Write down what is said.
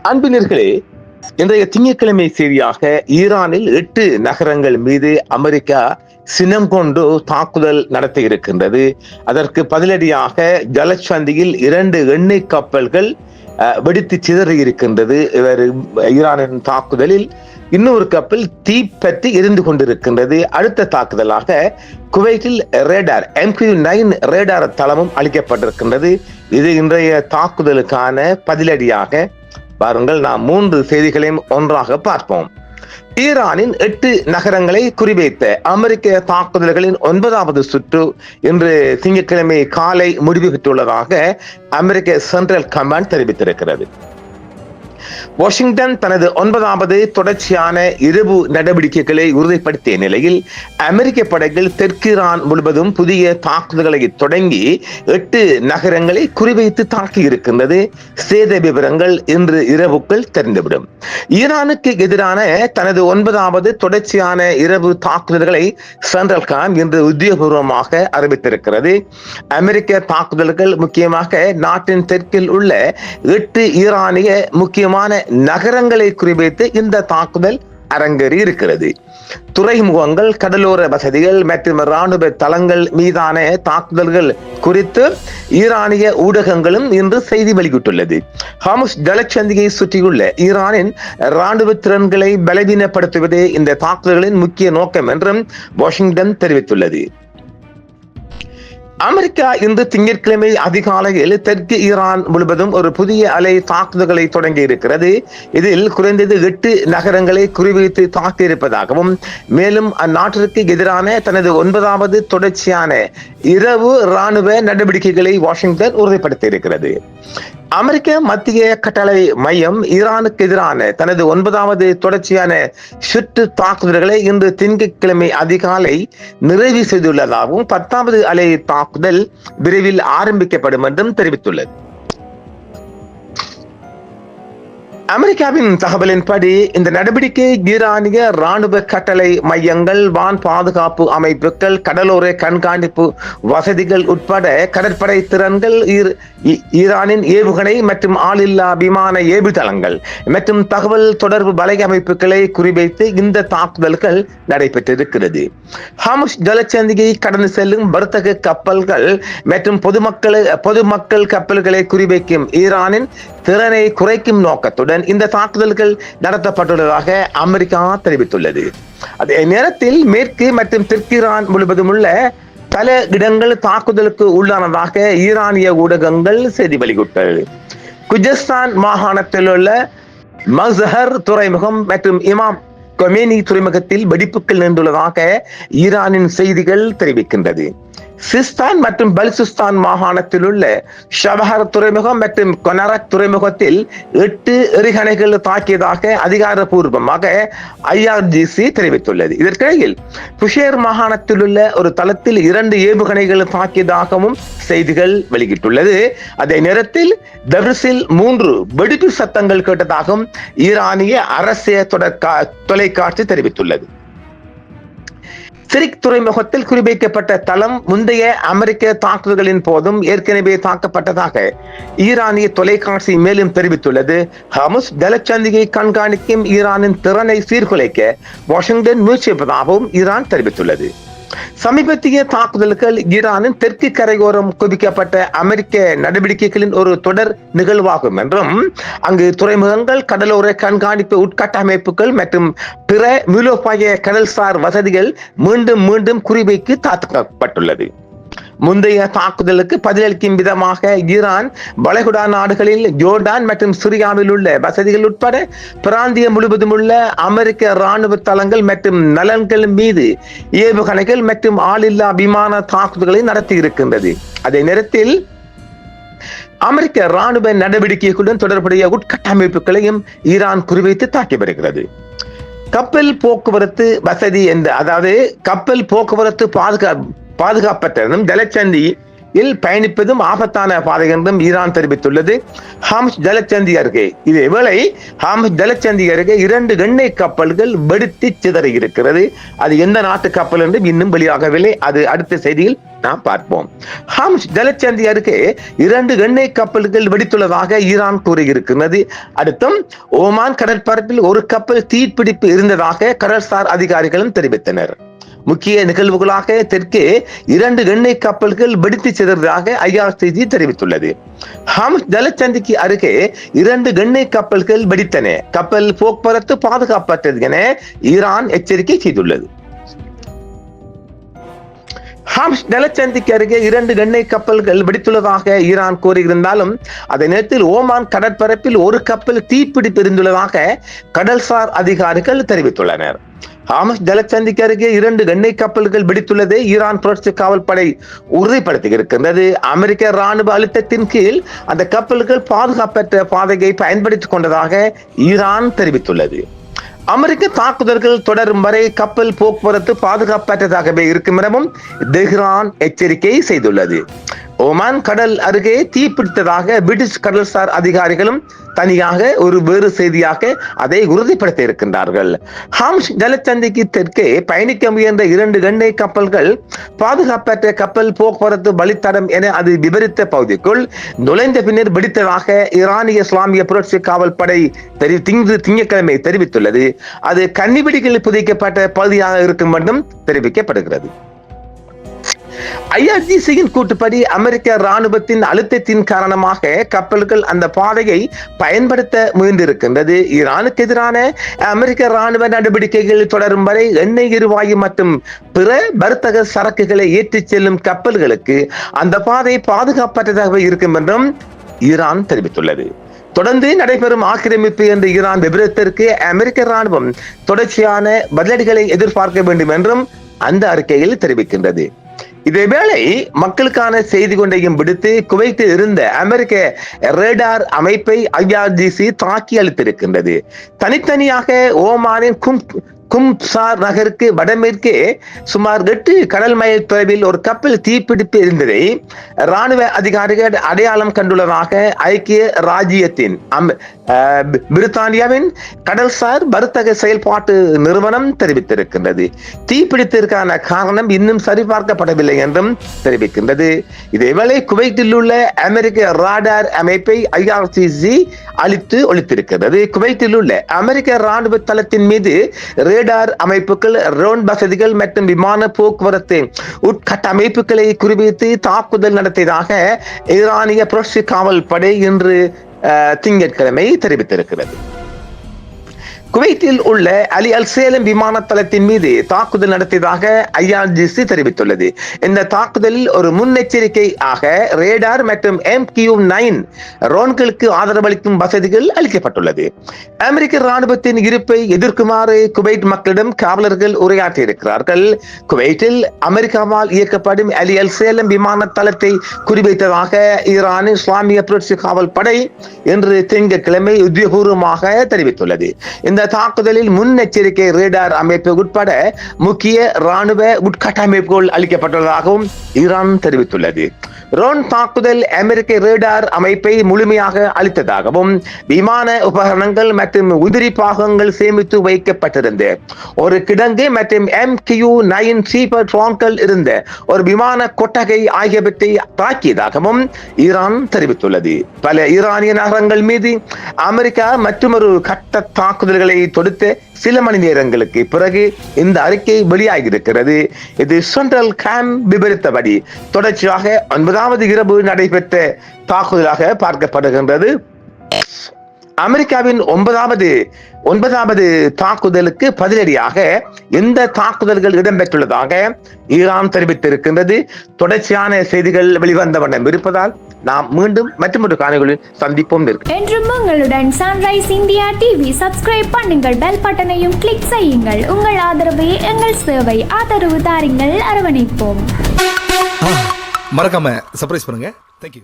அன்பினர்களே, இன்றைய திங்கட்கிழமை செய்தியாக ஈரானில் 8 நகரங்கள் மீது அமெரிக்கா சினம் கொண்டு தாக்குதல் நடத்த இருக்கின்றது. அதற்கு பதிலடியாக ஜலசந்தியில் 2 எண்ணெய் கப்பல்கள் வெடித்து சிதறி இருக்கின்றது. ஈரானின் தாக்குதலில் இன்னொரு கப்பல் தீப்பற்றி எரிந்து கொண்டிருக்கின்றது. அடுத்த தாக்குதலாக குவைத்தில் ரேடார் MQ-9 ரேடார் தளமும் அளிக்கப்பட்டிருக்கின்றது. இது இன்றைய தாக்குதலுக்கான பதிலடியாக. பாருங்கள், நாம் 3 செய்திகளையும் ஒன்றாக பார்ப்போம். ஈரானின் 8 நகரங்களை குறிவைத்த அமெரிக்க தாக்குதல்களின் 9வது சுற்று இன்று திங்கட்கிழமை காலை முடிவு பெற்றுள்ளதாக அமெரிக்க சென்ட்ரல் கமாண்ட் தெரிவித்திருக்கிறது. வாஷிங்டன் தனது 9வது தொடர்ச்சியான இரவு நடவடிக்கைகளை உறுதிப்படுத்திய நிலையில் அமெரிக்க படைகள் தெற்கு ஈரான் முழுவதும் புதிய தாக்குதல்களை தொடங்கி 8 நகரங்களை குறிவைத்து தாக்கி இருக்கின்றது. சேத விவரங்கள் இன்று இரவுக்குள் தெரிந்துவிடும். ஈரானுக்கு எதிரான தனது 9வது தொடர்ச்சியான இரவு தாக்குதல்களை சென்ட்ரல் கமாண்ட் இன்று உத்தியோகபூர்வமாக அறிவித்திருக்கிறது. அமெரிக்க தாக்குதல்கள் முக்கியமாக நாட்டின் தெற்கில் உள்ள 8 ஈரானிய முக்கியமான நகரங்களை குறிவைத்து இந்த தாக்குதல் அரங்கேறி இருக்கிறது. துறைமுகங்கள், கடலோர வசதிகள் மற்றும் இராணுவ தளங்கள் மீதான தாக்குதல்கள் குறித்து ஈரானிய ஊடகங்களும் இன்று செய்தி வெளியிட்டுள்ளது. ஹார்முஸ் ஜலசந்தியை சுற்றியுள்ள ஈரானின் இராணுவ திறன்களை பலவீனப்படுத்துவதே இந்த தாக்குதல்களின் முக்கிய நோக்கம் என்றும் வாஷிங்டன் தெரிவித்துள்ளது. அமெரிக்கா இன்று திங்கட்கிழமை அதிகாலையில் தெற்கு ஈரான் முழுவதும் ஒரு புதிய அலை தாக்குதல்களை தொடங்கி இருக்கிறது. இதில் குறைந்தது 8 நகரங்களை குறிவைத்து தாக்கியிருப்பதாகவும் மேலும் அந்நாட்டிற்கு எதிரான தனது 9வது தொடர்ச்சியான இரவு இராணுவ நடவடிக்கைகளை வாஷிங்டன் உறுதிப்படுத்தி இருக்கிறது. அமெரிக்க மத்திய கட்டளை மையம் ஈரானுக்கு எதிரான தனது 9வது தொடர்ச்சியான சுற்று தாக்குதல்களை இன்று திங்கட்கிழமை அதிகாலை நிறைவு செய்துள்ளதாகவும் 10வது அலை தாக்குதல் விரைவில் ஆரம்பிக்கப்படும் என்றும் தெரிவித்துள்ளது. அமெரிக்காவின் தகவலின்படி இந்த நடவடிக்கை ஈரானிய இராணுவ கட்டளை மையங்கள், வான் பாதுகாப்பு அமைப்புகள், கடலோர கண்காணிப்பு வசதிகள் உட்பட கடற்படை திறன்கள், ஈரானின் ஏவுகணை மற்றும் ஆளில்லா விமான ஏவுதளங்கள் மற்றும் தகவல் தொடர்பு வலை அமைப்புகளை குறிவைத்து இந்த தாக்குதல்கள் நடைபெற்றிருக்கிறது. ஹார்முஸ் ஜலசந்தியை கடந்து செல்லும் வர்த்தக கப்பல்கள் மற்றும் பொதுமக்கள் கப்பல்களை குறிவைக்கும் ஈரானின் திறனை குறைக்கும் நோக்கத்துடன் இந்த தாக்குதல்கள் நடத்தப்பட்டுள்ளதாக அமெரிக்கா தெரிவித்துள்ளது. அதே நேரத்தில் மேற்கு மற்றும் தெற்கு ஈரான் முழுவதும் உள்ள பல இடங்கள் தாக்குதலுக்கு உள்ளானதாக ஈரானிய ஊடகங்கள் செய்தி வெளியிட்டது. குஜஸ்தான் மாகாணத்தில் உள்ள மஸ்ஹர் துறைமுகம் மற்றும் இமாம் கொமேனி துறைமுகத்தில் வெடிப்புகள் நின்றுள்ளதாக ஈரானின் செய்திகள் தெரிவிக்கின்றது. சிஸ்தான் மற்றும் பலுசிஸ்தான் மாகாணத்தில் உள்ள ஷபஹர் துறைமுகம் மற்றும் கொனரக் துறைமுகத்தில் 8 எறிகணைகள் தாக்கியதாக அதிகாரப்பூர்வமாக IRGC தெரிவித்துள்ளது. இதற்கிடையில் புஷேர் மாகாணத்தில் உள்ள ஒரு தளத்தில் 2 ஏவுகணைகள் தாக்கியதாகவும் செய்திகள் வெளியிட்டுள்ளது. அதே நேரத்தில் தபிஸில் 3 வெடிப்பு சத்தங்கள் கேட்டதாகவும் ஈரானிய அரசிய தொலைக்காட்சி தெரிவித்துள்ளது. சிரிக் துறைமுகத்தில் குறிவைக்கப்பட்ட தளம் முந்தைய அமெரிக்க தாக்குதல்களின் போதும் ஏற்கனவே தாக்கப்பட்டதாக ஈரானிய தொலைக்காட்சி மேலும் தெரிவித்துள்ளது. ஹார்முஸ் ஜலசந்தியை கண்காணிக்கும் ஈரானின் திறனை சீர்குலைக்க வாஷிங்டன் முயற்சிப்பதாகவும் ஈரான் தெரிவித்துள்ளது. சமீபத்திய தாக்குதல்கள் ஈரானின் தெற்கு கரையோரம் குவிக்கப்பட்ட அமெரிக்க நடவடிக்கைகளின் ஒரு தொடர் நிகழ்வாகும் என்றும் அங்கு துறைமுகங்கள், கடலோர கண்காணிப்பு உட்கட்டமைப்புகள் மற்றும் பிற மூலோபாய கடல்சார் வசதிகள் மீண்டும் மீண்டும் குறிவைத்து தாக்கப்பட்டுள்ளது. முந்தைய தாக்குதலுக்கு பதிலளிக்கும் விதமாக ஈரான் வளைகுடா நாடுகளில் ஜோர்டான் மற்றும் சிரியாவில் உள்ள வசதிகள் உட்பட பிராந்தியம் முழுவதும் உள்ள அமெரிக்க இராணுவ தளங்கள் மற்றும் நலன்கள் மீது ஏவுகணைகள் மற்றும் ஆளில்லா விமான தாக்குதல்களை நடத்தி இருக்கின்றது. அதே நேரத்தில் அமெரிக்க இராணுவ நடவடிக்கைகளுடன் தொடர்புடைய உட்கட்டமைப்புகளையும் ஈரான் குறிவைத்து தாக்கி வருகிறது. கப்பல் போக்குவரத்து வசதி கப்பல் போக்குவரத்து பாதுகாப்பற்றதும் ஜலசந்தி பயணிப்பதும் ஆபத்தான பாதை என்றும் ஈரான் தெரிவித்துள்ளது. ஹாம்ஸ் ஜலச்சந்தி அருகே இதேவேளை ஹாம்ஸ் ஜலச்சந்தி அருகே 2 எண்ணெய் கப்பல்கள் வெடித்து சிதறி இருக்கிறது. அது எந்த நாட்டு கப்பல் என்றும் இன்னும் வெளியாகவில்லை. அது அடுத்த செய்தியில் நாம் பார்ப்போம். ஹாம்ஸ் ஜலச்சந்தி அருகே 2 எண்ணெய் கப்பல்கள் வெடித்துள்ளதாக ஈரான் கூறியிருக்கிறது. அடுத்தும் ஓமான் கடற்பரப்பில் ஒரு கப்பல் தீப்பிடிப்பு இருந்ததாக கடல்சார் அதிகாரிகளும் தெரிவித்தனர். முக்கிய நிகழ்வுகளாக தெற்கே 2 எண்ணெய் கப்பல்கள் வெடித்து சிதறதாக IRCG தெரிவித்துள்ளது. ஹாம்ஸ் ஜலச்சந்திக்கு அருகே 2 எண்ணெய் கப்பல்கள் வெடித்தன. கப்பல் போக்குவரத்து பாதுகாப்பற்றது என ஈரான் எச்சரிக்கை செய்துள்ளது. ஹாம்ஸ் ஜலச்சந்திக்கு அருகே 2 எண்ணெய் கப்பல்கள் வெடித்துள்ளதாக ஈரான் கூறியிருந்தாலும் அதே நேரத்தில் ஓமான் கடற்பரப்பில் ஒரு கப்பல் தீப்பிடிப்பு இருந்துள்ளதாக கடல்சார் அதிகாரிகள் தெரிவித்துள்ளனர். ஹாம்ஸ் ஜலச்சந்திக்கு அருகே 2 எண்ணெய் கப்பல்கள் வெடித்துள்ளதை ஈரான் புரட்சி காவல் படை உறுதிப்படுத்தியிருக்கின்றது. அமெரிக்க ராணுவ அழுத்தத்தின் கீழ் அந்த கப்பல்கள் பாதுகாப்பற்ற பாதையை பயன்படுத்திக் கொண்டதாக ஈரான் தெரிவித்துள்ளது. அமெரிக்க தாக்குதல்கள் தொடரும் வரை கப்பல் போக்குவரத்து பாதுகாப்பற்றதாகவே இருக்கும் எனவும் தெஹ்ரான் எச்சரிக்கை செய்துள்ளது. ஓமான் கடல் அருகே தீப்பிடித்ததாக பிரிட்டிஷ் கடல்சார் அதிகாரிகளும் தனியாக ஒரு வேறு செய்தியாக அதை உறுதிப்படுத்த இருக்கின்றார்கள். ஹாம்ஸ் ஜலச்சந்திக்கு தெற்கே பயணிக்க முயன்ற 2 எண்ணெய் கப்பல்கள் பாதுகாப்பற்ற கப்பல் போக்குவரத்து வழித்தடம் என அது விவரித்த பகுதிக்குள் நுழைந்த பின்னர் வெடித்ததாக ஈரானிய இஸ்லாமிய புரட்சி காவல் படை திங்கட்கிழமை தெரிவித்துள்ளது. அது கன்னிவெடிகளில் புதைக்கப்பட்ட பகுதியாக இருக்கும் என்றும் தெரிவிக்கப்படுகிறது. IRGCயின் கூட்டுப்படி அமெரிக்க ராணுவத்தின் அழுத்தத்தின் காரணமாக கப்பல்கள் அந்த பாதையை பயன்படுத்த முயன்றிருக்கின்றது. ஈரானுக்கு எதிரான அமெரிக்க ராணுவ நடவடிக்கைகள் தொடரும் வரை எண்ணெய் எரிவாயு மற்றும் பிற வர்த்தக சரக்குகளை ஏற்றிச் செல்லும் கப்பல்களுக்கு அந்த பாதை பாதுகாப்பற்றதாக இருக்கும் என்றும் ஈரான் தெரிவித்துள்ளது. தொடர்ந்து நடைபெறும் ஆக்கிரமிப்பு என்ற ஈரான் விபரத்திற்கு அமெரிக்க ராணுவம் தொடர்ச்சியான பதிலடிகளை எதிர்பார்க்க வேண்டும் என்றும் அந்த அறிக்கையில் தெரிவிக்கின்றது. இதேவேளை மக்களுக்கான செய்தி கொண்டையும் விடுத்து குவைத்தில் இருந்த அமெரிக்க ரேடார் அமைப்பை IRGC தாக்கி அளித்திருக்கின்றது. தனித்தனியாக ஓமானின் கும்சார் நகருக்கு வடமேற்கே சுமார் 8 கடல் மைல் தொலைவில் ஒரு கப்பல் தீப்பிடிப்பு இருந்ததை ராணுவ அதிகாரிகள் அடையாளம் கண்டுள்ளதாக ஐக்கிய ராஜ்யத்தின் பிரித்தானியாவின் கடல்சார் வர்த்தக செயல்பாட்டு நிறுவனம் தெரிவித்திருக்கின்றது. தீப்பிடித்திற்கான காரணம் இன்னும் சரிபார்க்கப்படவில்லை என்றும் தெரிவிக்கின்றது. இதேவேளை குவைத்தில் உள்ள அமெரிக்க ராடார் அமைப்பை IRGC அழித்து ஒழித்திருக்கிறது. குவைத்தில் உள்ள அமெரிக்க ராணுவ தளத்தின் மீது ரேடார் அமைப்புகள், ரோன் வசதிகள் மற்றும் விமான போக்குவரத்து உட்கட்டமைப்புகளை குறிவைத்து தாக்குதல் நடத்தியதாக ஈரானிய புரட்சி காவல் படை இன்று திங்கட்கிழமை தெரிவித்திருக்கிறது. குவைத்தில் உள்ள அலி அல் சேலம் விமான தளத்தின் மீது தாக்குதல் நடத்தியதாக IRGC தெரிவித்துள்ளது. இந்த தாக்குதலில் ஒரு முன்னெச்சரிக்கை ஆக ரேடார் மற்றும் MQ-9 ரோன்களுக்கு ஆதரவளிக்கும் வசதிகள் அளிக்கப்பட்டுள்ளது. அமெரிக்க ராணுவத்தின் இருப்பை எதிர்க்குமாறு குவைட் மக்களிடம் காவலர்கள் உரையாற்றியிருக்கிறார்கள். குவைத்தில் அமெரிக்காவால் இயக்கப்படும் அலி அல் சேலம் விமான தளத்தை குறிவைத்ததாக ஈரான் இஸ்லாமிய புரட்சி காவல் படை இன்று திங்கட்கிழமை உத்தியோகபூர்வமாக தெரிவித்துள்ளது. இந்த தாக்குதலில் முன்னெச்சரிக்கை ரேடார் அமைப்பு உட்பட முக்கிய ராணுவ உட்கட்டமைப்புகள் அளிக்கப்பட்டுள்ளதாகவும் ஈரான் தெரிவித்துள்ளது. ரோன் தாக்குதல் அமெரிக்க ரேடார் அமைப்பை முழுமையாக அளித்ததாகவும் விமான உபகரணங்கள் மற்றும் உதிரி பாகங்கள் சேமித்து வைக்கப்பட்டிருந்த ஒரு கிடங்கு மற்றும் MQ-9 சீப்பர் ட்ரான்கள் இருந்த ஒரு விமான கொட்டகை ஆகியவற்றை தாக்கியதாகவும் ஈரான் தெரிவித்துள்ளது. பல ஈரானிய நகரங்கள் மீது அமெரிக்கா மற்றொரு கட்ட தாக்குதல்களை தொடுத்த சில மணி நேரங்களுக்கு பிறகு இந்த அறிக்கை வெளியாகியிருக்கிறது. இது சென்ட்ரல் கேம் விவரித்தபடி தொடர்ச்சியாக 9வது இரவு நடைபெற்ற தாக்குதலாக பார்க்கப்படுகின்றது. அமெரிக்காவின் 9வது தாக்குதலுக்கு பதிலடியாக இந்த தாக்குதல்கள் இடம்பெற்றுள்ளதாக ஈரான் தெரிவித்திருக்கின்றது. தொடர்ச்சியான செய்திகள் வெளிவந்த வண்ணம் இருப்பதால் நாம் மீண்டும் மற்றொரு காணொளியில் சந்திப்போம். என்றும் உங்களுடன் சன்ரைஸ் இந்தியா டிவி சப்ஸ்கிரைப் பண்ணுங்கள், பெல் பட்டனையும் கிளிக் செய்யுங்கள். உங்கள் ஆதரவே எங்கள் சேவை. ஆதரவு தாருங்கள், அரவணைப்போம். மறக்காம சர்ப்ரைஸ் பண்ணுங்க. தேங்க்யூ.